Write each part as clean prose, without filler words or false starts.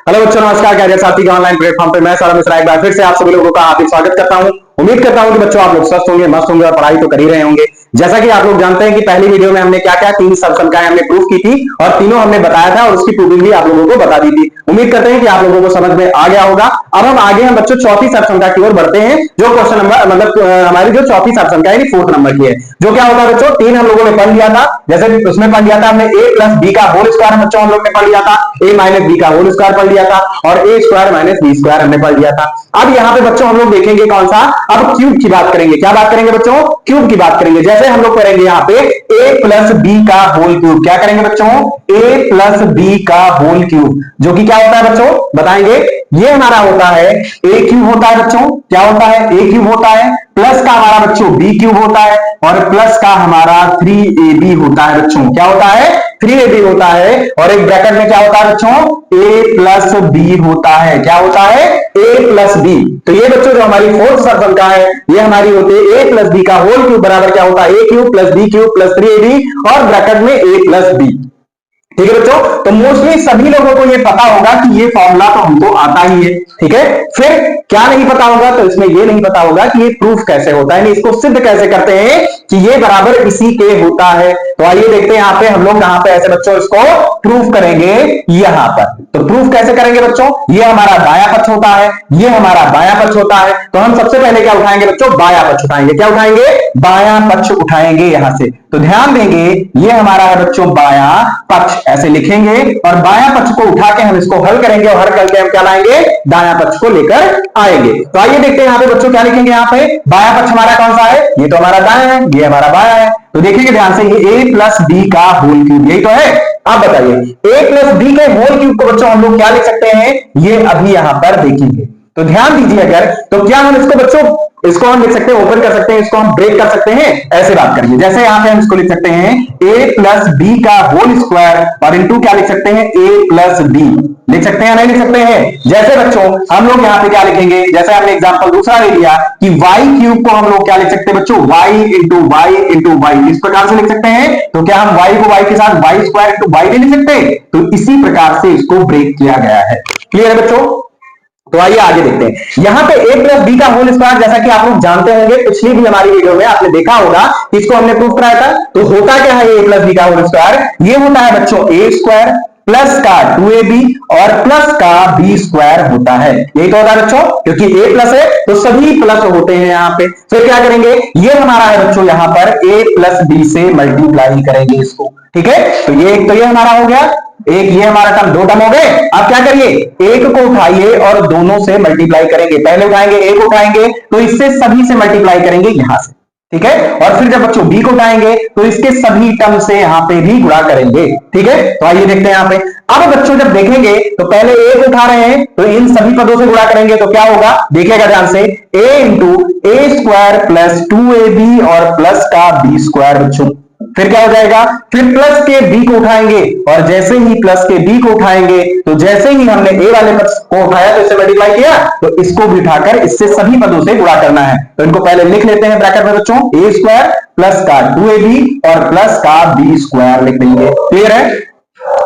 Hello बच्चों, नमस्कार। Career साथी के ऑनलाइन प्लेटफॉर्म पे मैं सौरभ मिश्रा एक बार फिर से आप सभी लोगों का हार्दिक स्वागत करता हूं। उम्मीद करता हूं कि बच्चों आप लोग स्वस्थ होंगे, मस्त होंगे और पढ़ाई तो कर ही रहे होंगे। जैसा कि आप लोग जानते हैं कि पहली वीडियो में हमने क्या क्या तीन सबसंख्याएं हमने प्रूफ की थी और तीनों हमने बताया था और उसकी प्रूफिंग भी आप लोगों को बता दी थी। उम्मीद करते हैं कि आप लोगों को समझ में आ गया होगा। अब हम आगे हम बच्चों चौथी सबसंख्या की ओर बढ़ते हैं, जो क्वेश्चन नंबर मतलब हमारी जो चौथी सबसंख्या यानी फोर्थ नंबर की है। जो क्या होता है बच्चों, तीन हम लोगों ने पढ़ लिया था। जैसे उसमें पढ़ लिया था हमने ए प्लस बी का होल स्क्वायर बच्चों हम लोग ने पढ़ लिया था, ए माइनस बी का होल स्क्वायर पढ़ लिया था और ए स्क्वायर माइनस बी स्क्वायर हमने पढ़ लिया था। अब यहाँ पे बच्चों हम लोग देखेंगे कौन सा, अब क्यूब की बात करेंगे। क्या बात करेंगे बच्चों? क्यूब की बात करेंगे। जैसे हम लोग करेंगे यहाँ पे ए प्लस बी का होल क्यूब। क्या करेंगे बच्चों? ए प्लस बी का होल क्यूब, जो कि क्या होता है बच्चों बताएंगे। ये हमारा होता है ए क्यूब होता है बच्चों। क्या होता है? ए क्यूब होता है, प्लस का हमारा बच्चों बी क्यूब होता है और प्लस का हमारा 3ab होता है बच्चों। क्या होता है? 3ab होता है और एक ब्रैकेट में क्या होता है बच्चों? a प्लस बी होता है। क्या होता है? a plus b. तो ये बच्चों जो हमारी फोर्थ सबसंख्या है ये हमारी होती है a प्लस बी का होल क्यूब बराबर क्या होता है? a cube plus b cube plus 3ab और ब्रैकेट में a प्लस बी। ठीक है बच्चों, तो मोस्टली सभी लोगों को ये पता होगा कि ये फॉर्मूला तो हमको आता ही है। ठीक है, फिर क्या नहीं पता होगा? तो इसमें ये नहीं पता होगा कि ये प्रूफ कैसे होता है, इसको सिद्ध कैसे करते हैं कि ये बराबर इसी के होता है। तो आइए देखते हैं यहाँ पे हम लोग कहां पे ऐसे बच्चों इसको प्रूफ करेंगे। यहां पर तो प्रूफ कैसे करेंगे बच्चों? ये हमारा दाया पक्ष होता है, ये हमारा बाया पक्ष होता है। तो हम सबसे पहले क्या उठाएंगे बच्चों? बाया पक्ष उठाएंगे। क्या उठाएंगे? बाया पक्ष उठाएंगे यहां से। तो ध्यान देंगे ये हमारा है बच्चों बाया पक्ष, ऐसे लिखेंगे और बाया पक्ष को उठा के हम इसको हल करेंगे और हल करके हम क्या लाएंगे? दाया पक्ष को लेकर आएंगे। तो आइए देखते हैं यहाँ पे बच्चों क्या लिखेंगे। यहाँ पे बाया पक्ष हमारा कौन सा है? ये तो हमारा दाया है, ये हमारा बाया है। तो देखेंगे ध्यान से, ये a प्लस बी का होल क्यूब यही तो है। आप बताइए a प्लस बी के होल क्यूब को बच्चों हम लोग क्या लिख सकते हैं? ये अभी यहां पर देखेंगे। तो ध्यान दीजिए, अगर तो क्या हम इसको बच्चों इसको हम लिख सकते हैं, ओपन कर सकते हैं, इसको हम ब्रेक कर सकते हैं। ऐसे बात करिए, जैसे यहां पे हम इसको लिख सकते हैं a प्लस बी का होल स्क्वायर और इनटू क्या लिख सकते हैं? a प्लस बी लिख सकते हैं, नहीं लिख सकते हैं? जैसे बच्चों हम लोग यहाँ पे क्या लिखेंगे, जैसे हमने एग्जांपल दूसरा ले लिया कि y क्यूब को हम लोग क्या लिख सकते हैं बच्चों? y इंटू वाई इस प्रकार से लिख सकते हैं। तो क्या हम y को y के साथ y स्क्वायर इंटू वाई नहीं लिख सकते? तो इसी प्रकार से इसको ब्रेक किया गया है। क्लियर है बच्चों? तो आइए आगे देखते हैं। यहां पे a प्लस बी का होल स्क्वायर, जैसा कि आप लोग जानते होंगे, पिछली भी हमारी वीडियो में आपने देखा होगा, इसको हमने प्रूफ कराया था। तो होता क्या है a प्लस बी का होल स्क्वायर? ये होता है बच्चों a स्क्वायर प्लस का 2ab और प्लस का b स्क्वायर होता है। यही तो होता है बच्चों, क्योंकि a प्लस है तो सभी प्लस होते हैं यहाँ पे। फिर क्या करेंगे? ये हमारा है बच्चों यहाँ पर a प्लस b से मल्टीप्लाई करेंगे इसको। ठीक है, तो ये हमारा हो गया एक, ये हमारा टर्म, दो टर्म हो गए। अब क्या करिए? एक को उठाइए और दोनों से मल्टीप्लाई करेंगे। पहले उठाएंगे एक उठाएंगे तो इससे सभी से मल्टीप्लाई करेंगे यहां से। ठीक है, और फिर जब बच्चों बी को उठाएंगे तो इसके सभी टर्म से यहां पे भी गुणा करेंगे। ठीक है, तो आइए देखते हैं यहां पे। अब बच्चों जब देखेंगे तो पहले एक उठा रहे हैं तो इन सभी पदों से गुणा करेंगे तो क्या होगा? देखिएगा ध्यान से, a into A square plus 2ab और प्लस का b स्क्वायर बच्चों। फिर क्या हो जाएगा? फिर प्लस के b को उठाएंगे और जैसे ही प्लस के b को उठाएंगे तो जैसे ही हमने a वाले पद को उठाया तो इसे मल्टीप्लाई किया तो इसको भी उठाकर इससे सभी पदों से गुणा करना है। तो इनको पहले लिख लेते हैं ब्रैकेट में बच्चों, a स्क्वायर प्लस का 2ab और प्लस का b स्क्वायर लिख देंगे। क्लियर है?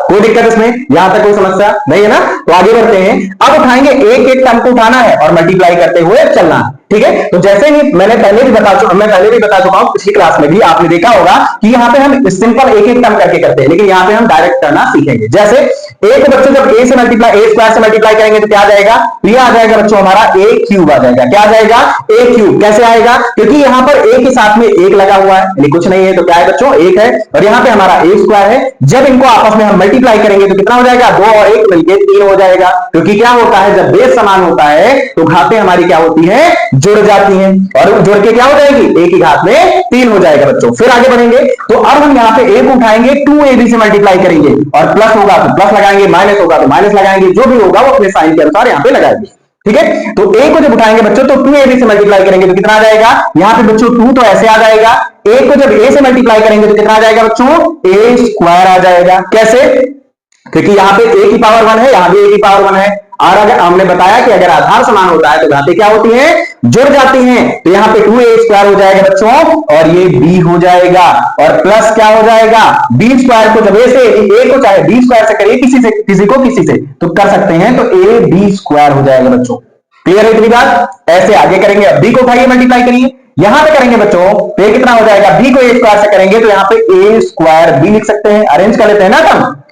कोई दिक्कत इसमें? यहां तक कोई समस्या नहीं है ना? तो आगे बढ़ते हैं। अब उठाएंगे एक एक टर्म को उठाना है और मल्टीप्लाई करते हुए चलना है। ठीक है, तो जैसे ही मैं पहले भी बता चुका हूं, पिछली क्लास में भी आपने देखा होगा कि यहाँ पे हम सिंपल एक एक टर्म करके करते हैं, लेकिन यहाँ पे हम डायरेक्ट करना सीखेंगे। जैसे एक बच्चों जब a से मल्टीप्लाई a स्क्वायर से मल्टीप्लाई करेंगे तो क्या आ जाएगा? तो ये आ जाएगा बच्चों हमारा a क्यूब आ जाएगा। क्या आ जाएगा? a cube. कैसे आएगा? क्योंकि यहाँ पर a के साथ में एक लगा हुआ है, यानी कुछ नहीं है तो क्या है बच्चों? एक है और यहाँ पे हमारा a स्क्वायर है। जब इनको आपस में हम मल्टीप्लाई करेंगे तो कितना हो जाएगा? 2 और 1 मिलकर 3 हो जाएगा। क्योंकि क्या होता है, जब बेस समान होता है तो घातें हमारी क्या होती है? जुड़ जाती हैं और जुड़ के क्या हो जाएगी? एक ही घात में 3 हो जाएगा बच्चों। फिर आगे बढ़ेंगे तो अब हम यहाँ पे a को उठाएंगे 2ab से मल्टीप्लाई करेंगे और प्लस होगा तो प्लस लगाएंगे, माइनस होगा तो माइनस लगाएंगे, जो भी होगा वो अपने साइन के अनुसार यहाँ पे लगाएंगे। ठीक है, तो a को जब उठाएंगे बच्चों तो 2ab से मल्टीप्लाई करेंगे तो कितना आ जाएगा? यहाँ पे बच्चों 2 तो ऐसे आ जाएगा। a को जब a से मल्टीप्लाई करेंगे तो कितना आ जाएगा बच्चों? a स्क्वायर आ जाएगा। कैसे? क्योंकि यहाँ पे a की पावर 1 है, यहाँ भी a की पावर 1 है। और अगर हमने बताया कि अगर आधार समान होता है तो घातें क्या होती हैं, जुड़ जाती हैं। तो यहां पे 2a² हो जाएगा बच्चों, और ये b हो जाएगा, और प्लस क्या हो जाएगा, b² को जब a से a को चाहे b² से करिए, किसी को किसी से तो कर सकते हैं, तो ab² हो जाएगा बच्चों। क्लियर है इतनी बात। ऐसे आगे करेंगे, अब b को उठाइए मल्टीप्लाई करिए, यहां पे करेंगे बच्चों तो ये कितना हो जाएगा, b को a² से करेंगे तो यहां पे a² लिख सकते हैं, अरेंज कर लेते हैं ना हम।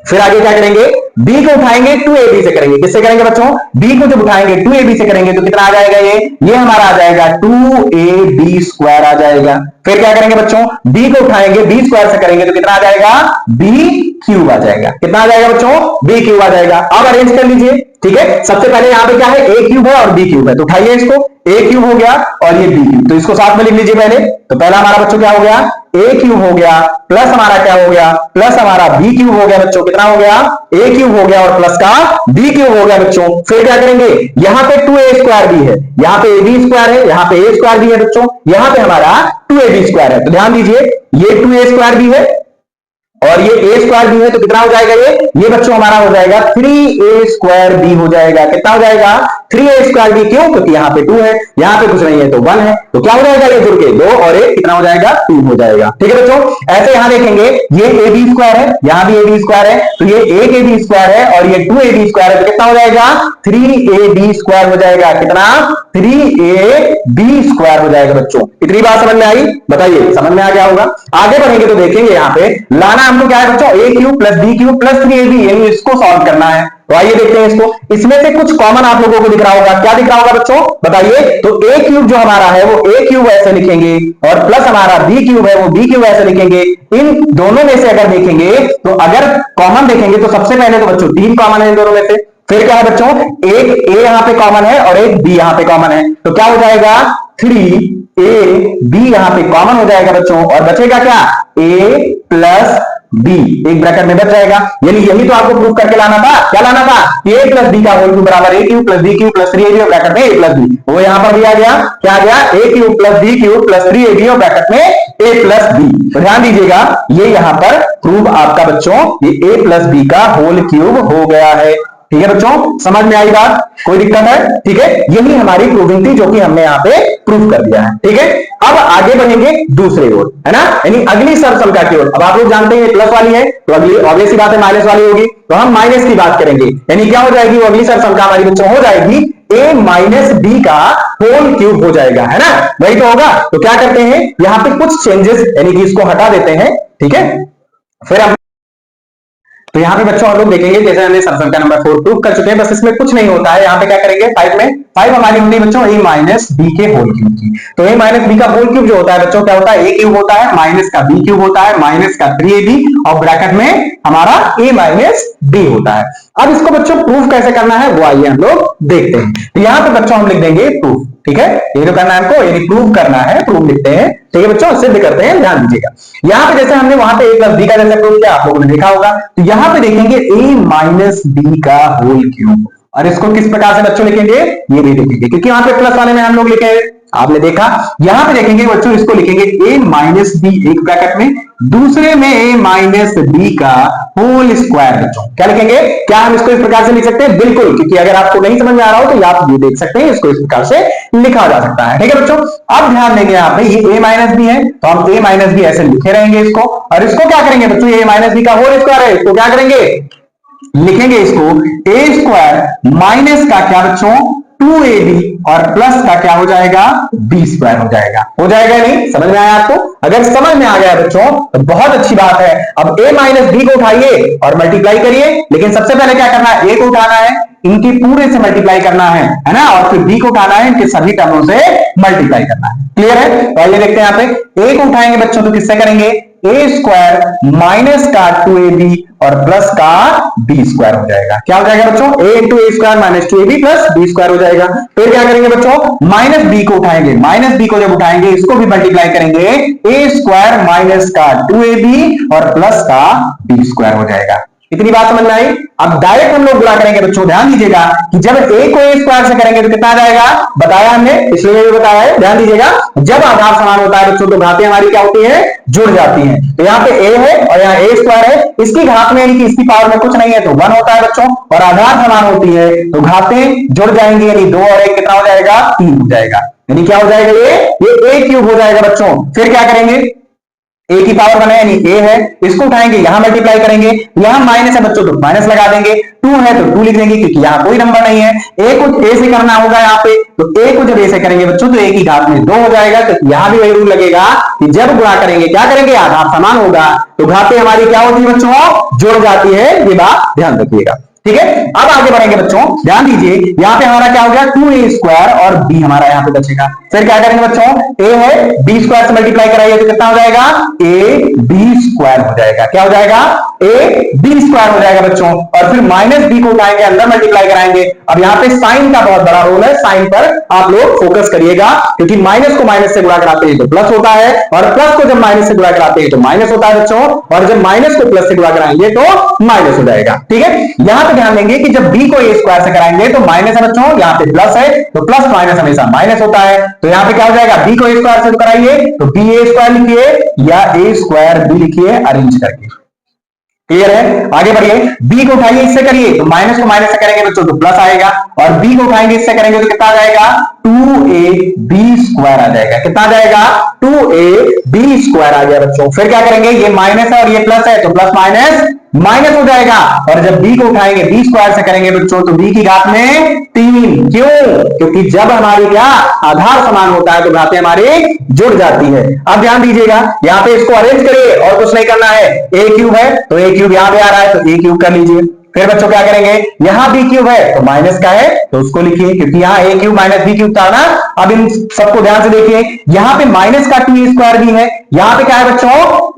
फिर आगे क्या करेंगे, b को उठाएंगे 2ab से करेंगे, किससे करेंगे बच्चों, b को जब उठाएंगे 2ab से करेंगे तो कितना आ जाएगा, ये हमारा आ जाएगा 2ab² आ जाएगा। फिर क्या करेंगे बच्चों, b को उठाएंगे b² से करेंगे तो कितना आ जाएगा, b³ आ जाएगा। कितना आ जाएगा बच्चों, b³ आ जाएगा। अब अरेंज कर लीजिए, ठीक है। सबसे पहले यहां पे क्या है, a³ है और b³ है, तो उठाइए इसको, a³ हो गया और ये b³, तो इसको साथ में लिख लीजिए पहले। तो पहला हमारा बच्चों क्या हो गया, a³ हो गया, प्लस हमारा क्या हो गया, प्लस हमारा b³ हो गया बच्चों, कितना हो गया, a³ हो गया और प्लस का b³ हो गया बच्चों। फिर क्या करेंगे, यहां पे 2a² भी है, यहां पे ab² है, यहां पे a² भी है बच्चों, यहां पे हमारा 2ab² है। तो ध्यान दीजिए, ये 2a² भी है और ये a² भी है, तो कितना हो जाएगा, ये बच्चों हमारा हो जाएगा 3a² हो जाएगा। कितना हो जाएगा, 3a² क्यों, क्योंकि यहाँ पे 2 है, यहाँ पे कुछ नहीं है तो 1 है, तो क्या हो जाएगा, ये जुड़ के 2 और 1 कितना हो जाएगा, 2 हो जाएगा। ठीक है बच्चों। ऐसे यहां देखेंगे, ये ab² है, यहां भी ab² है, तो ये एक ab² है और ये 2ab² है, तो कितना हो जाएगा, 3ab² हो जाएगा। कितना, 3ab² हो जाएगा बच्चों। इतनी बात समझ में आई, बताइए समझ में आ गया होगा। आगे बढ़ेंगे तो देखेंगे यहाँ पे लाना हमको क्या है बच्चों, a³ plus b³ plus 3ab, यानी इसको सॉल्व करना है। तो आइए देखते हैं इसको। इसमें से कुछ कॉमन आप लोगों को दिख रहा होगा, क्या दिख रहा होगा बच्चों, बताइए। तो a³ जो हमारा है वो a³ ऐसे लिखेंगे और प्लस हमारा b³ है वो b³ ऐसे लिखेंगे। इन दोनों में से अगर देखेंगे तो अगर कॉमन देखेंगे तो सबसे पहले तो बच्चों 3 कॉमन है इन दोनों में से। फिर क्या है बच्चों, एक a यहां पे कॉमन है और एक b यहां पे कॉमन है, तो क्या हो जाएगा, 3ab यहां पे कॉमन हो जाएगा बच्चों, और बचेगा क्या, a प्लस b, एक ब्रैकेट में बच जाएगा। यानी यही तो आपको प्रूफ करके लाना था, क्या लाना था, a प्लस b का होल क्यूब बराबर a³ plus b³ plus 3ab और ब्रैकेट में a प्लस b, वो यहां पर भी आ गया, क्या आ गया, a³ plus b³ plus 3ab और ब्रैकेट में a प्लस b। तो ध्यान दीजिएगा, ये यहां पर प्रूफ आपका बच्चों ये a प्लस b का होल क्यूब हो गया है। ठीक है बच्चों, समझ में आई बात, कोई दिक्कत है, ठीक है। यही हमारी प्रूविंग थी जो कि हमने यहाँ पे प्रूफ कर दिया है। ठीक है, अब आगे बढ़ेंगे दूसरे ओर, है ना, यानी अगली सरसंख्या की ओर। अब आप लोग जानते हैं प्लस वाली है तो अगली ऑब्वियस सी बात है माइनस वाली होगी, तो हम माइनस की बात करेंगे। यानी क्या हो जाएगी, वो अगली सरसंख्या हमारी बच्चों हो जाएगी a माइनस b का होल क्यूब हो जाएगा, है ना, वही तो होगा। तो क्या करते हैं, यहाँ पे कुछ चेंजेस यानी कि इसको हटा देते हैं, ठीक है। फिर हम तो यहाँ पे बच्चों हम लोग देखेंगे, जैसे हमने सरसंख्या नंबर 4 प्रूव कर चुके हैं, बस इसमें कुछ नहीं होता है। यहाँ पे क्या करेंगे, 5 में 5 हमारी होती है बच्चों a माइनस b के होल क्यूब की। तो a माइनस b का होल क्यूब जो होता है बच्चों क्या होता है, a³ होता है, माइनस का b³ होता है, माइनस का 3ab और ब्रैकेट में हमारा a माइनस b होता है। अब इसको बच्चों प्रूफ कैसे करना है वो आइए हम लोग देखते हैं। तो यहाँ पे बच्चों हम लिख देंगे प्रूफ, ठीक है, ये जो करना है हमको, यानी प्रूव करना है, प्रूफ लिखते हैं, ठीक है बच्चों, सिद्ध करते हैं। ध्यान दीजिएगा, यहाँ पे जैसे हमने वहां पे a प्लस b का जैसे प्रूफ किया आप लोगों ने देखा होगा, तो यहाँ पे देखेंगे a माइनस b का होल क्यूब, और इसको किस प्रकार से बच्चों लिखेंगे, ये भी देखेंगे, क्योंकि वहां पे प्लस वाले में हम लोग लिखे, आपने देखा। यहां पे देखेंगे बच्चों, इसको लिखेंगे a माइनस b एक ब्रैकेट में, दूसरे में a माइनस b का होल स्क्वायर। बच्चों क्या लिखेंगे, क्या हम इसको इस प्रकार से लिख सकते हैं, बिल्कुल, क्योंकि अगर आपको नहीं समझ में आ रहा हो तो आप ये देख सकते हैं, इसको इस प्रकार से लिखा जा सकता है। ठीक है बच्चों, अब ध्यान देंगे यहाँ पे ये a माइनस b है, तो हम a माइनस b ऐसे लिखे रहेंगे इसको, और इसको क्या करेंगे बच्चों, a माइनस b का होल स्क्वायर है, इसको क्या करेंगे, लिखेंगे इसको a स्क्वायर माइनस का क्या बच्चों 2ab और प्लस का क्या हो जाएगा b² हो जाएगा। हो जाएगा नहीं, समझ में आया आपको, अगर समझ में आ गया बच्चों तो बहुत अच्छी बात है। अब a माइनस b को उठाइए और मल्टीप्लाई करिए, लेकिन सबसे पहले क्या करना है, a को उठाना है, इनके पूरे से मल्टीप्लाई करना है ना, और फिर b को उठाना है, इनके सभी टर्मों से मल्टीप्लाई करना है। क्लियर है, तो आइए देखते हैं यहाँ पे a को उठाएंगे बच्चों तो किससे करेंगे, a स्क्वायर माइनस का 2ab और प्लस का b² हो जाएगा। क्या हो जाएगा बच्चों, a into a square minus 2ab plus b² हो जाएगा। फिर क्या करेंगे बच्चों, माइनस b को उठाएंगे, माइनस b को जब उठाएंगे इसको भी मल्टीप्लाई करेंगे, a स्क्वायर माइनस का 2ab और प्लस का b² हो जाएगा। इतनी बात समझ में आई। अब डायरेक्ट हम लोग गुणा करेंगे बच्चों, ध्यान दीजिएगा कि जब a को a स्क्वायर से करेंगे तो कितना आ जाएगा, बताया हमने, इसलिए भी बताया है, ध्यान दीजिएगा। जब आधार समान होता है बच्चों तो घातें हमारी क्या होती है, जुड़ जाती हैं। तो यहाँ पे a है और यहाँ a स्क्वायर है, इसकी घात में यानी कि इसकी पावर में कुछ नहीं है तो 1 होता है बच्चों, और आधार समान होती है तो घातें जुड़ जाएंगी, यानी 2 और 1 कितना हो जाएगा, 3 हो जाएगा, यानी क्या हो जाएगा, ये a क्यूब हो जाएगा बच्चों। फिर क्या करेंगे, ए की पावर 1 है यानी ए है, इसको उठाएंगे यहां मल्टीप्लाई करेंगे, यहां माइनस है बच्चों तो माइनस लगा देंगे, 2 है तो 2 लिख देंगे क्योंकि यहां कोई नंबर नहीं है। ए को ए से करना होगा यहाँ पे, तो ए को जब ए से करेंगे बच्चों तो ए की घात में 2 हो जाएगा, तो यहां भी वही रूल लगेगा कि जब गुणा करेंगे क्या करेंगे, आधार समान होगा तो घातें हमारी क्या होती है बच्चों, जुड़ जाती है, ये बात ध्यान रखिएगा। ठीक है, अब आगे बढ़ेंगे बच्चों, ध्यान दीजिए, यहाँ पे हमारा क्या हो गया, 2a स्क्वायर और b हमारा यहाँ पे बचेगा। फिर क्या करेंगे बच्चों, a है b स्क्वायर से मल्टीप्लाई कराइए तो कितना हो जाएगा, a b स्क्वायर हो जाएगा, क्या हो जाएगा, a b स्क्वायर हो जाएगा बच्चों। और फिर माइनस b को उठाएंगे, अंदर मल्टीप्लाई कराएंगे। अब यहाँ पे साइन का बहुत बड़ा रोल है, साइन पर आप लोग फोकस करिएगा, क्योंकि माइनस को माइनस से गुणा कराते हैं तो प्लस होता है, और प्लस को जब माइनस से गुणा कराते हैं तो माइनस होता है बच्चों, और जब माइनस को प्लस से गुणा कराएंगे तो माइनस हो जाएगा। ठीक है, यहाँ पे ध्यान देंगे कि जब b को a स्क्वायर से कराएंगे तो माइनस है बच्चों, यहाँ पे प्लस है तो प्लस माइनस हमेशा माइनस होता है, तो यहाँ पे क्या हो जाएगा, b को a स्क्वायर से कराइए तो b a स्क्वायर लिखिए या a स्क्वायर b लिखिए अरेंज करके। क्लियर है, आगे बढ़िए, b को उठाइए इससे करिए तो माइनस को माइनस से करेंगे बच्चों तो प्लस आएगा, और b को उठाएंगे इससे करेंगे तो कितना आ जाएगा, 2ab स्क्वायर आ जाएगा, कितना आ जाएगा, 2ab स्क्वायर आ गया बच्चों। फिर क्या करेंगे, ये माइनस है और ये प्लस है तो प्लस माइनस माइनस हो जाएगा, और जब b को उठाएंगे b स्क्वायर से करेंगे बच्चों तो b की घात में 3, क्यों, क्योंकि जब हमारी क्या आधार समान होता है तो घातें हमारी जुड़ जाती है। अब ध्यान दीजिएगा, यहाँ पे इसको अरेंज करिए और कुछ नहीं करना है, a क्यूब है तो a क्यूब यहाँ पे आ रहा है तो a क्यूब कर लीजिए। फिर बच्चों क्या करेंगे, यहां b क्यूब है तो माइनस का है तो उसको लिखिए, क्योंकि यहाँ a cube minus b cube था ना। अब इन सबको ध्यान से देखिए, यहाँ पे माइनस का 2a स्क्वायर भी है, यहाँ पे क्या है बच्चों,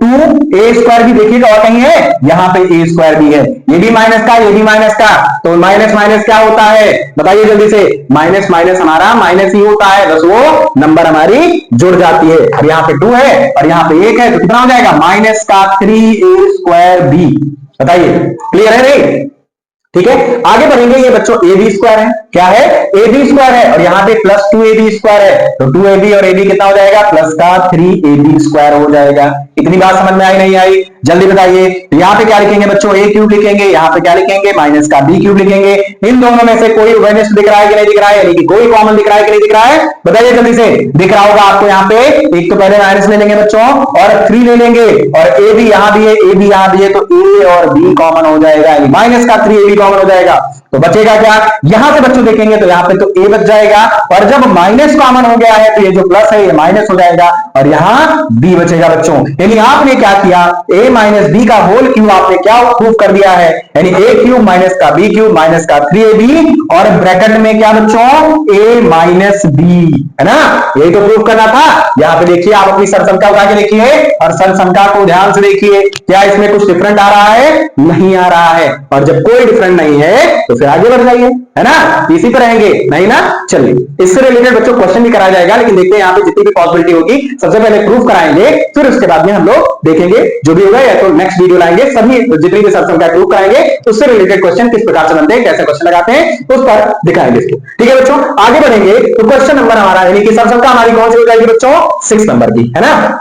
2a स्क्वायर भी देखिएगा और कहीं है, यहाँ पे a स्क्वायर भी है, ये भी माइनस का ये भी माइनस का, तो माइनस माइनस क्या होता है बताइए जल्दी से, माइनस माइनस हमारा माइनस ही होता है, बस वो नंबर हमारी जुड़ जाती है। अब यहाँ पे 2 है और यहाँ पे 1 है तो कितना हो जाएगा, माइनस का 3a स्क्वायर b, बताइए क्लियर है नहीं। ठीक है, आगे बढ़ेंगे, ये बच्चों ए बी स्क्वायर है, क्या है, ए बी स्क्वायर है, और यहाँ पे प्लस 2ab स्क्वायर है तो 2ab और ab कितना हो जाएगा, प्लस का 3ab स्क्वायर हो जाएगा। इतनी बात समझ में आई नहीं आई, जल्दी बताइए। तो यहाँ पे क्या लिखेंगे बच्चों, a क्यूब लिखेंगे, यहाँ पे क्या लिखेंगे, माइनस का b क्यूब लिखेंगे। इन दोनों में से कोई वेनिस्ट दिख रहा है कि नहीं दिख रहा है, यानी कि कोई कॉमन दिख रहा है कि नहीं दिख रहा है, बताइए जल्दी से। दिख रहा होगा आपको, यहाँ पे एक तो पहले माइनस ले लेंगे बच्चों और 3 ले लेंगे, और a भी यहाँ भी है a भी यहाँ भी है तो a और b कॉमन हो जाएगा, माइनस का 3ab कॉमन हो जाएगा, तो बचेगा क्या, यहां से बच्चों देखेंगे तो यहाँ पे तो a बच जाएगा, और जब माइनस कॉमन हो गया है तो ये जो प्लस है ये माइनस हो जाएगा, और यहाँ b बचेगा बच्चों। यानी आपने क्या किया, a माइनस b का होल क्यूब आपने क्या प्रूफ कर दिया है, यानी a क्यूब माइनस का b क्यूब माइनस का 3ab, और ब्रैकेट में क्या बच्चों, a माइनस b, है ना, यही तो प्रूफ करना था। यहाँ पे देखिए, आप अपनी सरसंख्या उठा के देखिए और सरसंख्या को ध्यान से देखिए, क्या इसमें कुछ डिफरेंट आ रहा है, नहीं आ रहा है, और जब कोई डिफरेंट नहीं है तो फिर आगे बढ़ जाइए, है ना, इसी पर रहेंगे, नहीं ना। चलिए, इससे रिलेटेड बच्चों क्वेश्चन भी कराया जाएगा, लेकिन देखते हैं यहाँ पे जितनी भी पॉसिबिलिटी होगी सबसे पहले प्रूफ कराएंगे, फिर उसके बाद में हम लोग देखेंगे जो भी होगा, या तो नेक्स्ट वीडियो लाएंगे, सभी जितनी भी सरसंख्या प्रूफ कराएंगे, उससे रिलेटेड क्वेश्चन किस प्रकार से बनते हैं, कैसे क्वेश्चन लगाते हैं, उस पर दिखाएंगे इसको। ठीक है बच्चों, आगे बढ़ेंगे तो क्वेश्चन नंबर हमारा, यानी कि सरसंख्या हमारी कौन सी हो जाएगी बच्चों, 6 नंबर की, है ना,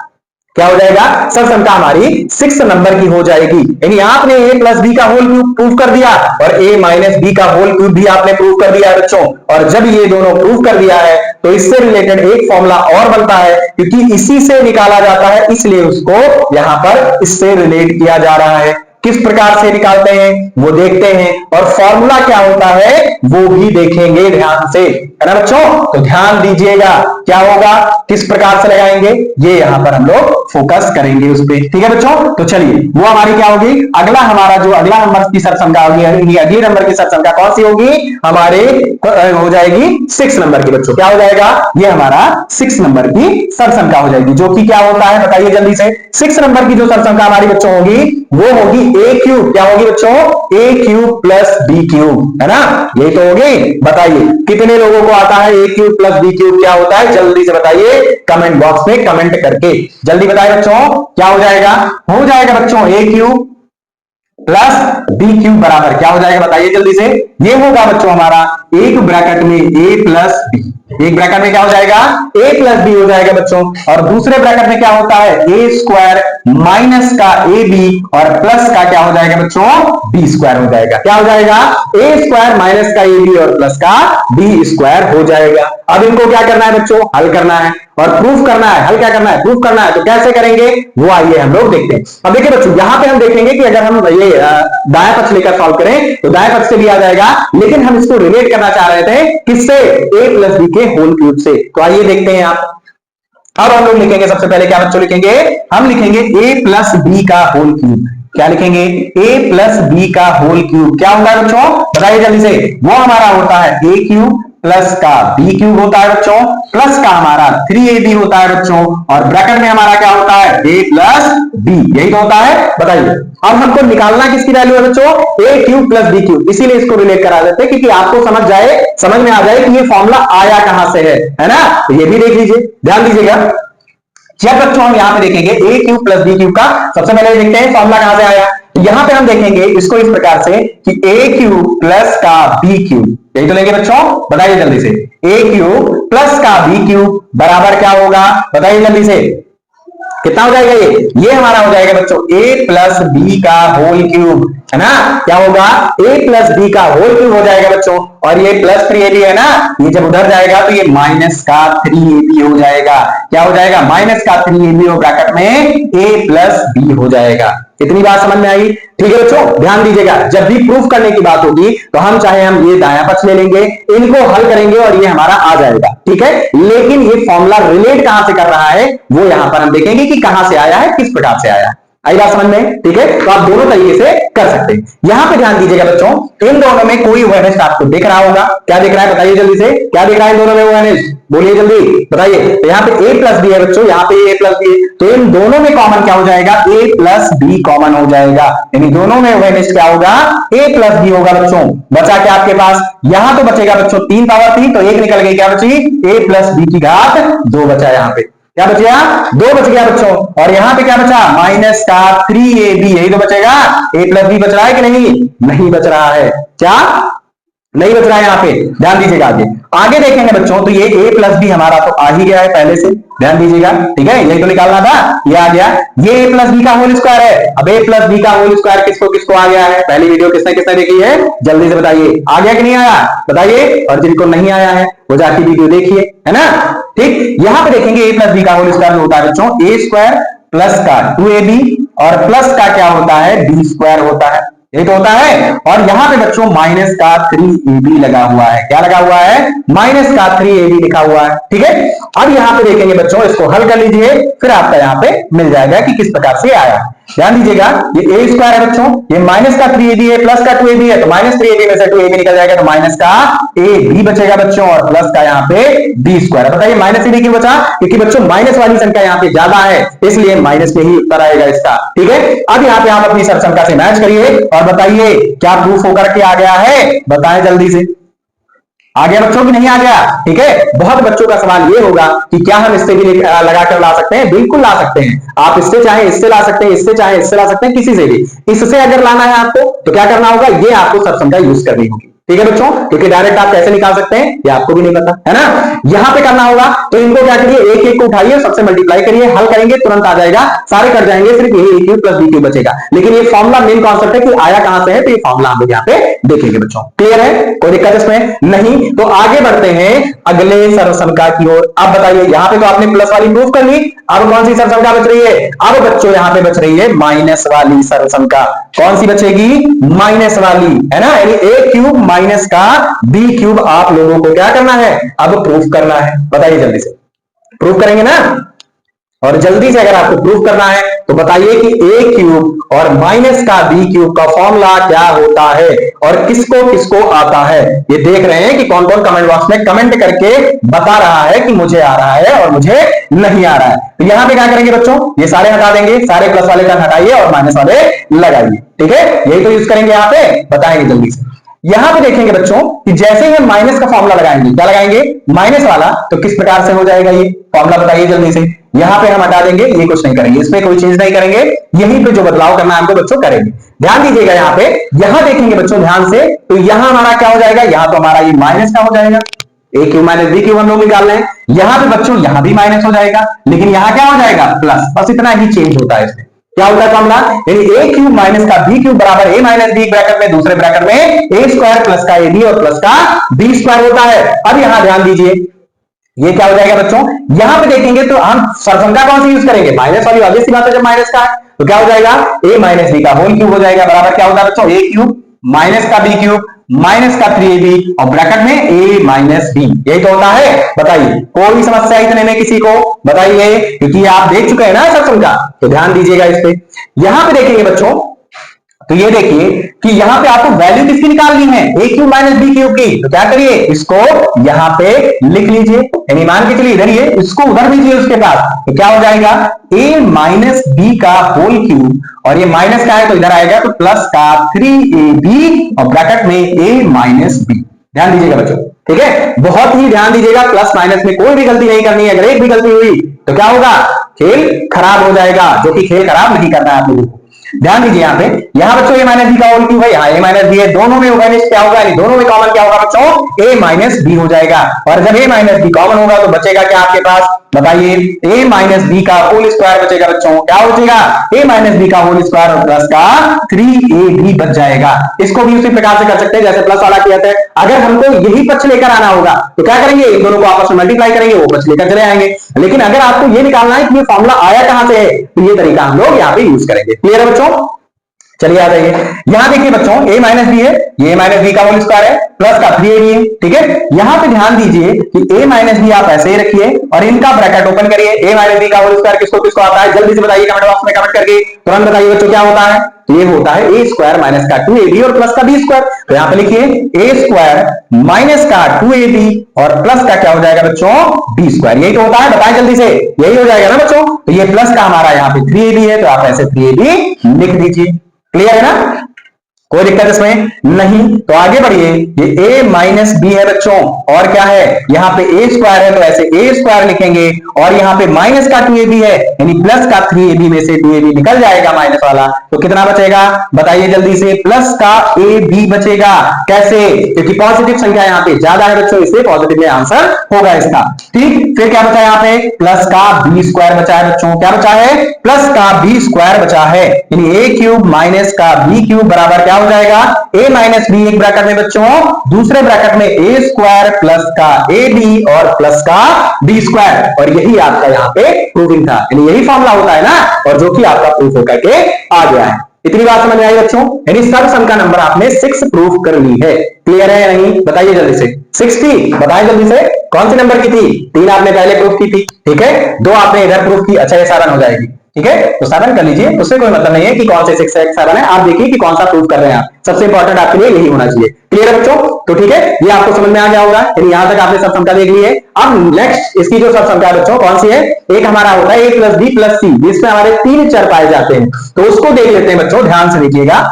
क्या हो जाएगा, सरसंख्या हमारी 6 नंबर की हो जाएगी। यानी आपने a प्लस बी का होल क्यूब प्रूफ कर दिया और a माइनस बी का होल क्यूब भी आपने प्रूफ कर दिया है बच्चों, और जब ये दोनों प्रूफ कर दिया है तो इससे रिलेटेड एक फॉर्मूला और बनता है, क्योंकि इसी से निकाला जाता है, इसलिए उसको यहां पर इससे रिलेट किया जा रहा है। किस प्रकार से निकालते हैं वो देखते हैं, और फॉर्मूला क्या होता है वो भी देखेंगे ध्यान से, है ना बच्चों, तो ध्यान दीजिएगा क्या होगा, किस प्रकार से लगाएंगे, ये यहां पर हम लोग फोकस करेंगे उस पर। ठीक है बच्चों, तो चलिए वो हमारी क्या होगी, अगला हमारा जो अगला नंबर की सरसंख्या होगी, अगली नंबर की सरसंख्या कौन सी होगी, हमारे हो जाएगी 6 नंबर की बच्चों, क्या हो जाएगा, ये हमारा 6 नंबर की सरसंख्या हो जाएगी, जो कि क्या होता है बताइए जल्दी से। 6 नंबर की जो सरसंख्या हमारी बच्चों होगी वो होगी a क्यूब, क्या होगी बच्चों, a cube plus b cube, है ना, यही तो होगी। बताइए कितने लोगों को आता है a cube plus b cube क्या होता है, जल्दी से बताइए कमेंट बॉक्स में कमेंट करके, जल्दी बताइए बच्चों क्या हो जाएगा, हो जाएगा बच्चों a cube plus b cube बराबर क्या हो जाएगा बताइए जल्दी से। ये होगा बच्चों हमारा एक ब्रैकेट में ए प्लस बी, एक ब्रैकेट में क्या हो जाएगा ए प्लस बी हो जाएगा बच्चों, और दूसरे ब्रैकेट में क्या होता है ए स्क्वायर माइनस का ए बी और प्लस का क्या हो जाएगा बच्चों बी स्क्वायर हो जाएगा। क्या हो जाएगा ए स्क्वायर माइनस का ए बी और प्लस का बी स्क्वायर हो जाएगा। अब इनको क्या करना है बच्चों हल करना है और प्रूफ करना है। हल क्या करना है प्रूफ करना है, तो कैसे करेंगे वो आइए हम लोग देखते हैं। अब देखिए बच्चों यहां पे हम देखेंगे कि अगर हम ये दाएं पक्ष लेकर सॉल्व करें तो दाएं पक्ष से भी आ जाएगा, लेकिन हम इसको रिलेट करना चाह रहे थे किससे ए प्लस बी के होल क्यूब से। तो आइए देखते हैं आप। अब हम लोग लिखेंगे सबसे पहले क्या बच्चों लिखेंगे, हम लिखेंगे ए प्लस बी का होल क्यूब। क्या लिखेंगे ए प्लस बी का होल क्यूब क्या होगा बच्चों बताइए जल्दी से। वो हमारा होता है ए क्यूब प्लस का बी क्यूब होता है बच्चों, प्लस का हमारा 3ab होता है बच्चों, और ब्रैकेट में हमारा क्या होता है a प्लस बी, यही तो होता है बताइए। अब हमको निकालना किसकी वैल्यू है बच्चों ए क्यूब प्लस बी क्यूब, इसीलिए इसको रिलेट करा देते हैं क्योंकि आपको समझ में आ जाए कि ये फॉर्मूला आया कहां से है ना। तो ये भी देख लीजिए, ध्यान दीजिएगा। जब बच्चों हम यहां पे देखेंगे ए क्यूब प्लस बी क्यूब का, सबसे पहले देखते हैं फॉर्मूला कहां से आया। यहां पे हम देखेंगे इसको इस प्रकार से कि ए क्यूब प्लस का बी क्यूब, यही तो लेंगे बच्चों बताइए जल्दी से। ए क्यूब प्लस का बी क्यूब बराबर क्या होगा बताइए जल्दी से, कितना हो जाएगा ये हमारा हो जाएगा बच्चों a प्लस बी का होल क्यूब, है ना। क्या होगा a प्लस बी का होल क्यूब हो जाएगा बच्चों, और ये प्लस 3ab है ना, ये जब उधर जाएगा तो ये माइनस का 3ab हो जाएगा। क्या हो जाएगा माइनस का 3ab और ब्रैकेट में a प्लस बी हो जाएगा। इतनी बात समझ में आई, ठीक है बच्चों। ध्यान दीजिएगा जब भी प्रूफ करने की बात होगी तो हम चाहे हम ये दायां पक्ष ले लेंगे, इनको हल करेंगे और ये हमारा आ जाएगा, ठीक है। लेकिन ये फॉर्मूला रिलेट कहां से कर रहा है वो यहां पर हम देखेंगे कि कहां से आया है, किस प्रकार से आया है। आई बात समझ में, ठीक है। तो आप दोनों तरीके से कर सकते हैं। यहां पे ध्यान दीजिएगा बच्चों, इन दोनों में कोई ओएनएच आपको दिख रहा होगा। क्या दिख रहा है बताइए जल्दी से, क्या दिख रहा है इन दोनों में ओएनएच, बोलिए जल्दी बताइए। तो यहाँ पे a प्लस बी है बच्चों, यहाँ पे a प्लस बी, तो इन दोनों में कॉमन क्या हो जाएगा a प्लस बी कॉमन हो जाएगा, यानी दोनों में ओएनएच क्या होगा a प्लस बी होगा बच्चों। बचा क्या आपके पास, यहां तो बचेगा बच्चों 3 पावर थी, तो 1 निकल गई, क्या बची a प्लस बी की घात 2 बचा। यहाँ पे क्या बचेगा 2 बच गया बच्चों, और यहां पे क्या बचा माइनस का 3ab, यही तो बचेगा। a प्लस बी बच रहा है कि नहीं बच रहा है, क्या नहीं बच रहा है। यहाँ पे ध्यान दीजिएगा, आगे देखेंगे बच्चों तो ये a प्लस बी हमारा तो आ ही गया है पहले से, ध्यान दीजिएगा, ठीक है। यही तो निकालना था, ये आ गया। ये a प्लस बी का होल स्क्वायर है। अब a प्लस बी का होल स्क्वायर किसको किसको आ गया है, पहली वीडियो किसने किसने देखी है जल्दी से बताइए, आ गया कि नहीं आया बताइए, और जिनको नहीं आया है वो जाके वीडियो देखिए, है ना, ठीक। यहां पे देखेंगे a प्लस बी का होल स्क्वायर होता है बच्चों a स्क्वायर प्लस का 2ab और प्लस का क्या होता है b स्क्वायर होता है, ये तो होता है। और यहां पे बच्चों माइनस का 3ab लगा हुआ है, क्या लगा हुआ है माइनस का 3ab लिखा हुआ है, ठीक है। अब यहां पे देखेंगे बच्चों, इसको हल कर लीजिए, फिर आपका यहां पे मिल जाएगा कि किस प्रकार से आया। ध्यान दीजिएगा, ये a स्क्वायर है बच्चों, ये माइनस का 3ab है, प्लस का 2ab है, तो माइनस 3ab में से 2ab निकल जाएगा, तो माइनस का ab बचेगा बच्चों, और प्लस का यहाँ पे b स्क्वायर है। बताइए माइनस ab क्यों बचा, क्योंकि बच्चों माइनस वाली संख्या यहाँ पे ज्यादा है, इसलिए माइनस में ही उत्तर आएगा इसका, ठीक है। अब यहाँ पे आप अपनी सब संख्या से मैच करिए और बताइए क्या प्रूफ होकर के आ गया है, बताएं जल्दी से। आ गया बच्चों की नहीं आ गया, ठीक है। बहुत बच्चों का सवाल ये होगा कि क्या हम इससे भी लगा कर ला सकते हैं, बिल्कुल ला सकते हैं। आप इससे चाहे इससे ला सकते हैं, इससे चाहे इससे ला सकते हैं, किसी से भी। इससे अगर लाना है आपको तो क्या करना होगा, ये आपको सब संख्या यूज करनी होगी, ठीक है बच्चों, क्योंकि डायरेक्ट आप कैसे निकाल सकते हैं ये आपको भी नहीं पता, है ना। यहां पे करना होगा तो इनको क्या करिए, एक एक को उठाइए, सबसे मल्टीप्लाई करिए, हल करेंगे तुरंत आ जाएगा, सारे कट जाएंगे, सिर्फ यही a cube plus b cube बचेगा। लेकिन ये फॉर्मूला मेन कॉन्सेप्ट है कि आया कहां से है, तो ये फॉर्मूला हम लोग यहाँ पे देखेंगे बच्चों। क्लियर है, कोई दिक्कत इसमें नहीं। तो आगे बढ़ते हैं अगले सर्वसंख्या की ओर। अब बताइए, यहाँ पे तो आपने प्लस वाली प्रूफ कर ली, अब कौन सी सर्वसंख्या बच रही है, अब बच्चों यहाँ पे बच रही है माइनस वाली सर्वसंख्या। कौन सी बचेगी, माइनस वाली, है ना, यानी a क्यूब माइनस का b क्यूब आप लोगों को क्या करना है, अब प्रूफ करना है। बताइए जल्दी से, प्रूफ करेंगे ना, और जल्दी से अगर आपको प्रूफ करना है तो बताइए कि a क्यूब और माइनस का b क्यूब का फॉर्मूला क्या होता है और किसको किसको आता है। ये देख रहे हैं कि कौन कौन कमेंट बॉक्स में कमेंट करके बता रहा है कि मुझे आ रहा है और मुझे नहीं आ रहा है। तो यहां पे क्या करेंगे बच्चों, ये सारे हटा देंगे, सारे प्लस वाले टर्म हटाइए और माइनस वाले लगाइए, ठीक है। यही तो यूज करेंगे यहाँ पे, बताएंगे जल्दी से। यहां पे देखेंगे बच्चों कि जैसे ही हम माइनस का फॉर्मूला लगाएंगे, क्या लगाएंगे माइनस वाला, तो किस प्रकार से हो जाएगा ये फॉर्मूला, बताइए जल्दी से। यहां पे हम हटा देंगे, ये कुछ नहीं करेंगे, इसमें कोई चेंज नहीं करेंगे, यहीं पे जो बदलाव करना है हमको बच्चों करेंगे। ध्यान दीजिएगा यहां पे, यहां देखेंगे बच्चों ध्यान से, तो यहां हमारा क्या हो जाएगा, यहां तो हमारा ये माइनस का हो जाएगा, ए क्यू माइनस बी क्यू हम लोग निकाल रहे हैं, यहां पे बच्चों यहां भी माइनस हो जाएगा, लेकिन यहां क्या हो जाएगा प्लस, बस इतना ही चेंज होता है इसमें। क्या होता है फॉर्मूला, यानी ए क्यूब माइनस का बी क्यूब बराबर ए माइनस बी, ब्रैकेट में दूसरे ब्रैकेट में ए स्क्वायर प्लस का ए बी और प्लस का बी स्क्वायर होता है। अब यहां ध्यान दीजिए, ये क्या हो जाएगा बच्चों, यहां पे देखेंगे तो हम सरसंख्या कौन सी यूज करेंगे, माइनस वाली, ऑब्वियस सी बात है, जब माइनस का है तो क्या हो जाएगा, ए माइनस बी का होल क्यूब हो जाएगा, बराबर क्या होता है बच्चों, ए क्यूब माइनस का बी क्यूब माइनस का 3ab और ब्रैकेट में a माइनस बी, यही तो होता है। बताइए कोई समस्या इतने में किसी को, बताइए, क्योंकि आप देख चुके हैं ना सब समझा, तो ध्यान दीजिएगा इस पे। यहां पे देखेंगे बच्चों, तो ये देखिए कि यहां पे आपको वैल्यू किसकी निकालनी है, ए क्यूब माइनस बी क्यूब की, तो क्या करिए, इसको यहां पे लिख लीजिए, यानी मान के चलिए इधर ही इसको उधर दीजिए उसके पास, तो क्या हो जाएगा, ए माइनस बी का होल क्यूब, और ये माइनस का है तो इधर आएगा तो प्लस का 3ab और ब्रैकेट में ए माइनस बी। ध्यान दीजिएगा बच्चों, ठीक है, बहुत ही ध्यान दीजिएगा, प्लस माइनस में कोई भी गलती नहीं करनी है, अगर एक भी गलती हुई तो क्या होगा, खेल खराब हो जाएगा, जो कि खेल खराब नहीं करना है आप लोगों को। ध्यान दीजिए यहां पे, यहां बच्चों ए माइनस बी का होल क्यूब है, यहाँ ए माइनस बी है, दोनों में वैनिश क्या होगा, दोनों में कॉमन क्या होगा बच्चों, ए माइनस बी हो जाएगा, और जब ए माइनस बी कॉमन होगा तो बचेगा क्या आपके पास, बताइए, ए माइनस बी का होल स्क्वायर बचेगा बच्चों, क्या बचेगा, ए माइनस बी का होल स्क्वायर और प्लस का 3ab बच जाएगा। इसको भी उसी प्रकार से कर सकते हैं जैसे प्लस वाला किया था। अगर हमको यही पक्ष लेकर आना होगा तो क्या करेंगे, इन दोनों को आपस में मल्टीप्लाई करेंगे, वो पक्ष लेकर चले आएंगे, लेकिन अगर आपको ये निकालना है कि ये फॉर्मूला आया कहां से है, तो ये तरीका हम लोग यहाँ पे यूज करेंगे। क्लियर है बच्चों, चलिए आ जाइए, यहां देखिए बच्चों ए माइनस बी है, ये माइनस बी का होल स्क्वायर है, प्लस का 3ab है, ठीक है। यहां पे ध्यान दीजिए कि ए माइनस बी आप ऐसे ही रखिए और इनका ब्रैकेट ओपन करिए, ए माइनस बी का होल स्क्वायर किसको किसको आता है, जल्दी से बताइए कमेंट बॉक्स में कमेंट करके तुरंत बताइए बच्चों क्या होता है, तो ये होता है ए स्क्वायर माइनस का 2ab और प्लस का बी स्क्वायर, तो यहां पे लिखिए ए स्क्वायर माइनस का 2ab और प्लस का क्या हो जाएगा बच्चों, बी स्क्वायर, यही तो होता है, बताएं जल्दी से, यही हो जाएगा ना बच्चों, तो ये प्लस का हमारा यहाँ पे 3ab है, तो आप ऐसे 3ab लिख दीजिए। क्लियर है ना, कोई दिक्कत इसमें नहीं, तो आगे बढ़िए, ये a माइनस बी है बच्चों, और क्या है, यहाँ पे a स्क्वायर है तो ऐसे a स्क्वायर लिखेंगे, और यहाँ पे माइनस का 2ab है, यानी प्लस का 3ab में से 2ab निकल जाएगा माइनस वाला, तो कितना बचेगा, बताइए जल्दी से, प्लस का ab बचेगा। कैसे, क्योंकि पॉजिटिव संख्या यहाँ पे ज्यादा है बच्चों, इसलिए पॉजिटिव में आंसर होगा इसका। ठीक, फिर क्या बचा यहाँ पे, प्लस का b स्क्वायर बचा है बच्चों, क्या बचा है, प्लस का b स्क्वायर बचा है, यानी a क्यूब माइनस का b क्यूब बराबर क्या हो जाएगा, a माइनस बी, एक ब्रैकेट में बच्चों, दूसरे ब्रैकेट में a स्क्वायर प्लस का ab और प्लस का b स्क्वायर, और यही आपका यहाँ पे प्रूविंग था, यानी यही फॉर्मूला होता है ना, और जो कि आपका प्रूफ होकर के आ गया है। इतनी बात समझ में आई बच्चों, यानी सब सम का नंबर आपने 6 प्रूफ कर ली है। क्लियर है या नहीं, बताइए जल्दी से, 6 थी, बताएं जल्दी से, कौन से नंबर की थी, 3 आपने पहले प्रूफ की थी, ठीक है, 2 आपने इधर प्रूफ की, अच्छा ये 7 हो जाएगी, ठीक है, तो 7 कर लीजिए, उससे कोई मतलब नहीं है कि कौन से 6 है 7 है, आप देखिए कि कौन सा प्रूफ कर रहे हैं आप, सबसे इंपॉर्टेंट आपके लिए यही होना चाहिए। क्लियर है बच्चों, तो ठीक है, ये आपको समझ में आ गया होगा, यानी यहां तक आपने सब संख्या देख ली है। अब नेक्स्ट इसकी जो सब संख्या बच्चों कौन सी है, एक हमारा होता है a प्लस बी प्लस सी, जिसमें हमारे 3 चर पाए जाते हैं, तो उसको देख लेते हैं बच्चों, ध्यान से देखिएगा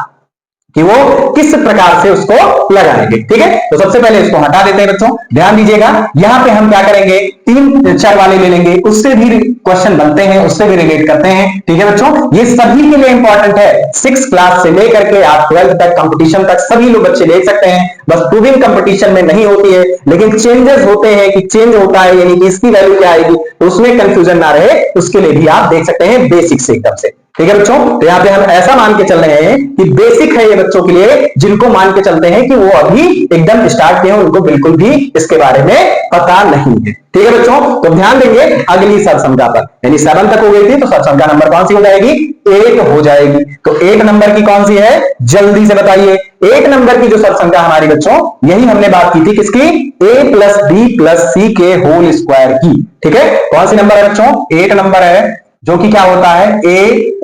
कि वो किस प्रकार से उसको लगाएंगे। ठीक है, तो सबसे पहले इसको हटा देते हैं बच्चों, ध्यान दीजिएगा, यहां पे हम क्या करेंगे, 3 चर वाले ले लेंगे, उससे भी क्वेश्चन बनते हैं, उससे भी रिलेट करते हैं। ठीक है बच्चों, ये सभी के लिए इंपॉर्टेंट है, 6 क्लास से लेकर के आप 12th तक कंपटीशन तक सभी लोग बच्चे देख सकते हैं, बस प्रूविंग कंपटीशन में नहीं होती है, लेकिन चेंजेस होते हैं कि चेंज होता है, यानी कि इसकी वैल्यू क्या आएगी, तो उसमें कंफ्यूजन ना रहे, उसके लिए भी आप देख सकते हैं बेसिक से एकदम से। ठीक है बच्चों, तो यहाँ पे हम ऐसा मान के चल रहे हैं कि बेसिक है ये बच्चों के लिए, जिनको मान के चलते हैं कि वो अभी एकदम स्टार्ट किए हैं, उनको बिल्कुल भी इसके बारे में पता नहीं है। ठीक है बच्चों, तो ध्यान देंगे अगली सरसंख्या पर, यानी 7 तक हो गई थी, तो सरसंख्या नंबर कौन सी हो जाएगी, 8 हो जाएगी। तो 8 नंबर की कौन सी है, जल्दी से बताइए। 8 नंबर की जो सरसंख्या हमारी बच्चों, यही हमने बात की थी किसकी, a प्लस बी प्लस सी के होल स्क्वायर की। ठीक है, कौन सी नंबर है बच्चों, 8 नंबर है, जो कि क्या होता है, a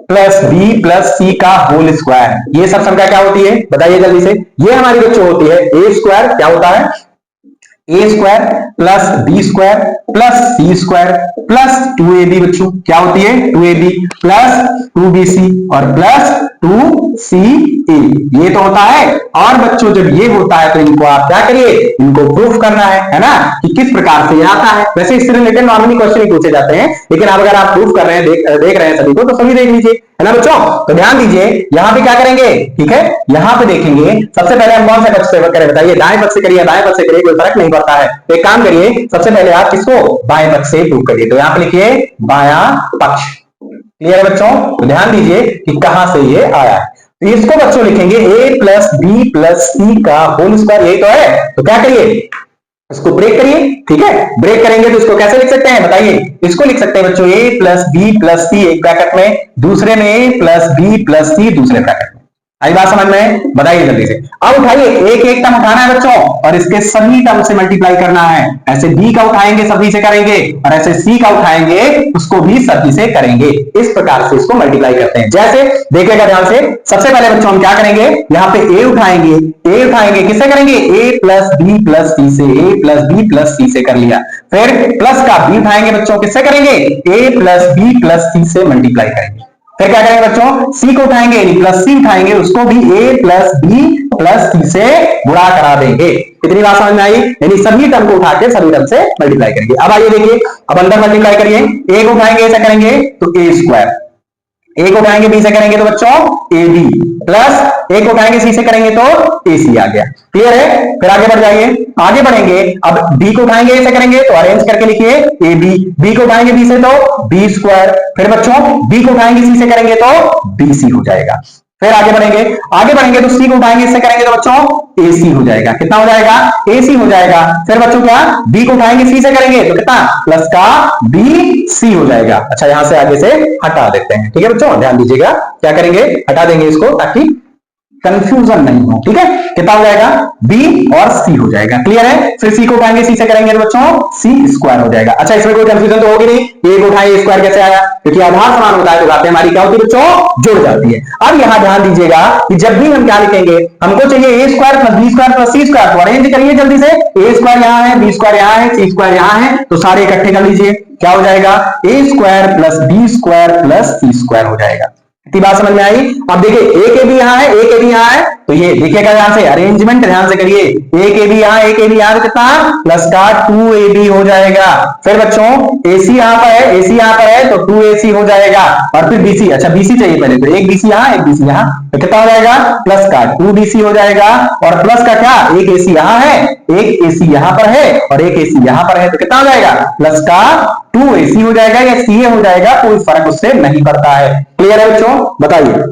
प्लस बी प्लस सी का होल स्क्वायर। ये सब संख्या क्या होती है, बताइए जल्दी से, ये हमारी बच्चों होती है a स्क्वायर, क्या होता है, A square plus B square plus C square plus 2ab बच्चों क्या होती है 2ab प्लस 2bc और प्लस 2ca ये तो होता है। और बच्चों जब ये होता है तो इनको आप क्या करिए, इनको प्रूफ करना है ना, कि किस प्रकार से ये आता है। वैसे इससे रिलेटेड नॉर्मली क्वेश्चन ही पूछे जाते हैं, लेकिन अब अगर आप प्रूफ कर रहे हैं, देख रहे हैं सभी को, तो सभी देख लीजिए, है ना बच्चों। तो ध्यान दीजिए यहां पे क्या करेंगे, ठीक है, यहां पे देखेंगे सबसे पहले हम कौन सा पक्ष से करें बताइए, दाएं पक्ष से करिए दाएं पक्ष से करिए, कोई फर्क नहीं पड़ता है। तो एक काम करिए, सबसे पहले आप किसको बाएं पक्ष से प्रूव करिए। तो यहां पे लिखिए बायां पक्ष। क्लियर है बच्चों। तो ध्यान दीजिए कि कहां से ये आया है। तो इसको बच्चों लिखेंगे a प्लस बी प्लस सी का होल स्क्वायर, यही तो है। तो क्या करिए, इसको ब्रेक करिए, ठीक है। ब्रेक करेंगे तो इसको कैसे लिख सकते हैं बताइए, इसको लिख सकते हैं बच्चों a प्लस बी प्लस सी एक ब्रैकेट में, दूसरे में a प्लस बी प्लस सी दूसरे ब्रैकेट में। आई बात समझ में, बताइए जल्दी से। अब उठाइए, एक एक टर्म उठाना है बच्चों और इसके सभी टर्म से मल्टीप्लाई करना है। ऐसे b का उठाएंगे सभी से करेंगे, और ऐसे c का उठाएंगे उसको भी सभी से करेंगे। इस प्रकार से इसको मल्टीप्लाई करते हैं। जैसे देखिएगा ध्यान से, सबसे पहले बच्चों हम क्या करेंगे, यहाँ पे a उठाएंगे किससे करेंगे, a प्लस बी प्लस सी से, a प्लस बी प्लस सी से कर लिया। फिर प्लस का b उठाएंगे बच्चों, किससे करेंगे, a प्लस बी प्लस सी से मल्टीप्लाई करेंगे। फिर क्या करेंगे बच्चों, सी को उठाएंगे प्लस सी उठाएंगे, उसको भी a प्लस बी प्लस सी से गुणा करा देंगे। कितनी बात समझ में आई, यानी सभी टर्म को उठा के सभी टर्म से मल्टीप्लाई करेंगे। अब आइए देखिए, अब अंदर मल्टीप्लाई करिए, a को उठाएंगे ऐसा करेंगे तो a स्क्वायर, a को उठाएंगे b से करेंगे तो बच्चों ab प्लस a को उठाएंगे c से करेंगे तो ac आ गया। क्लियर है। फिर आगे बढ़ जाइए, आगे बढ़ेंगे, अब b को उठाएंगे a से करेंगे तो अरेंज करके लिखिए ab, b को उठाएंगे b से तो b स्क्वायर, फिर बच्चों b को उठाएंगे c से करेंगे तो bc हो जाएगा। फिर आगे बढ़ेंगे तो c को उठाएंगे इससे करेंगे तो बच्चों ac हो जाएगा। कितना हो जाएगा, ac हो जाएगा। फिर बच्चों क्या, b को उठाएंगे c से करेंगे तो कितना, प्लस का bc हो जाएगा। अच्छा यहां से आगे से हटा देते हैं, ठीक है बच्चों, ध्यान दीजिएगा क्या करेंगे, हटा देंगे इसको ताकि कंफ्यूजन नहीं हो, ठीक है। कितना हो जाएगा, b और c हो जाएगा। क्लियर है। फिर c को उठाएंगे c से करेंगे तो बच्चों c स्क्वायर हो जाएगा। अच्छा इसमें कोई कंफ्यूजन तो होगी नहीं, a को उठाए स्क्वायर कैसे आया, क्योंकि आधार समान होता है तो बातें हमारी क्या होती है बच्चों, जुड़ जाती है। अब यहां ध्यान दीजिएगा कि जब भी हम क्या लिखेंगे, हमको चाहिए a square plus b square plus c square, तो अरेंज करिए जल्दी से, a स्क्वायर यहां है, b स्क्वायर यहां है, c स्क्वायर यहां है, तो सारे इकट्ठे कर लीजिए। क्या हो जाएगा, a square plus b square plus c square हो जाएगा। इतनी बात समझ में आई। अब देखिए a के भी यहां है, a के भी यहां है, तो ये देखिएगा ध्यान से, अरेंजमेंट ध्यान से करिए, a के भी यहां, a के भी यहां, कितना प्लस का 2ab हो जाएगा। फिर बच्चों ac यहां पर है, ac यहां पर है तो 2ac हो जाएगा, और फिर bc, अच्छा bc चाहिए पहले, तो एक bc यहां, एक bc यहां, तो कितना हो जाएगा, प्लस का 2bc हो जाएगा, और प्लस का क्या, एक ac यहां है, एक ac यहां पर है, और एक ac यहां पर है, तो कितना हो जाएगा, प्लस का 2ac हो जाएगा या ca हो जाएगा, कोई फर्क उससे नहीं पड़ता है। क्लियर है बच्चों, बताइए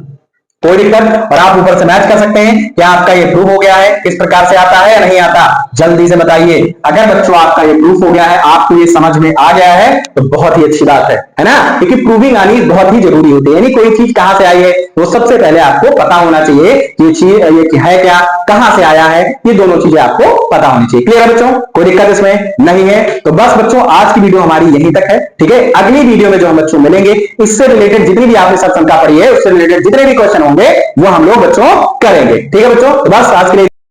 कोई दिक्कत। और आप ऊपर से मैच कर सकते हैं, क्या आपका ये प्रूफ हो गया है, किस प्रकार से आता है या नहीं आता, जल्दी से बताइए। अगर बच्चों आपका ये प्रूफ हो गया है, आपको ये समझ में आ गया है, तो बहुत ही अच्छी बात है ना, क्योंकि प्रूविंग आनी बहुत ही जरूरी होती है। यानी कोई चीज कहां से आई है वो सबसे पहले आपको पता होना चाहिए, ये चीज ये है क्या, कहां से आया है, ये दोनों चीजें आपको पता होनी चाहिए। क्लियर है बच्चों, कोई दिक्कत इसमें नहीं है। तो बस बच्चों आज की वीडियो हमारी यहीं तक है, ठीक है। अगली वीडियो में जो हम बच्चों मिलेंगे, इससे रिलेटेड जितनी भी आपने सब शंका पड़ी है, उससे रिलेटेड जितने भी क्वेश्चन होंगे वो हम लोग बच्चों करेंगे, ठीक है बच्चों। तो बस आज के लिए